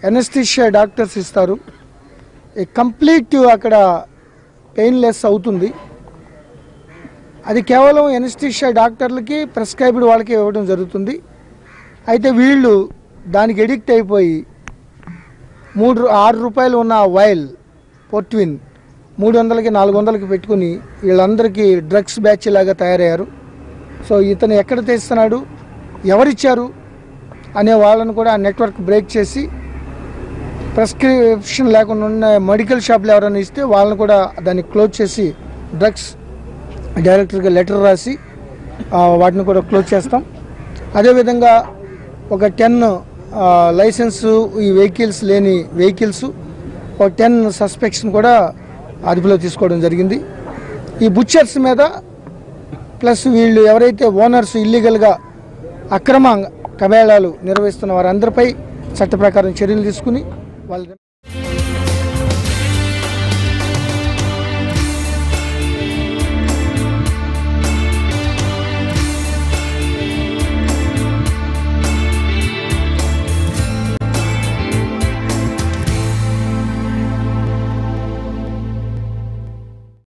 Anaesthesia doctors ఇస్తారు. Complete అక్కడ painless అవుతుంది. అది కేవలం ఎనస్థీషియా డాక్టర్లకి ప్రిస్క్రైబ్డ్ వాళ్ళకి ఇవ్వడం జరుగుతుంది. అయితే వీళ్ళు దానికి ఎడిక్ట్ అయిపోయి 6 రూపాయలు ఉన్న వైల్ పోర్ట్విన్ 300కి 400కి పెట్టుకుని వీళ్ళందరికీ డ్రగ్స్ బ్యాచ్ లాగా తయారయ్యారు. సో ఇతను ఎక్కడ తెస్తున్నాడు, ఎవరిచ్చారు అనే వాళ్ళను కూడా ఆ నెట్వర్క్ బ్రేక్ చేసి ప్రిస్క్రిప్షన్ లేకుండా ఉన్న మెడికల్ షాప్లు ఎవరైనా ఇస్తే వాళ్ళని కూడా దాన్ని క్లోజ్ చేసి డ్రగ్స్ డైరెక్టర్గా లెటర్ రాసి వాటిని కూడా క్లోజ్ చేస్తాం. అదేవిధంగా ఒక 10 లైసెన్సు ఈ వెహికల్స్ లేని వెహికల్స్ ఒక 10 సస్పెక్ట్స్ని కూడా అదుపులో తీసుకోవడం జరిగింది. ఈ బుచ్చర్స్ మీద ప్లస్ వీళ్ళు ఎవరైతే ఓనర్స్ ఇల్లీగల్గా అక్రమ కబేళాలు నిర్వహిస్తున్న వారందరిపై చట్ట ప్రకారం చర్యలు తీసుకుని వాళ్ళ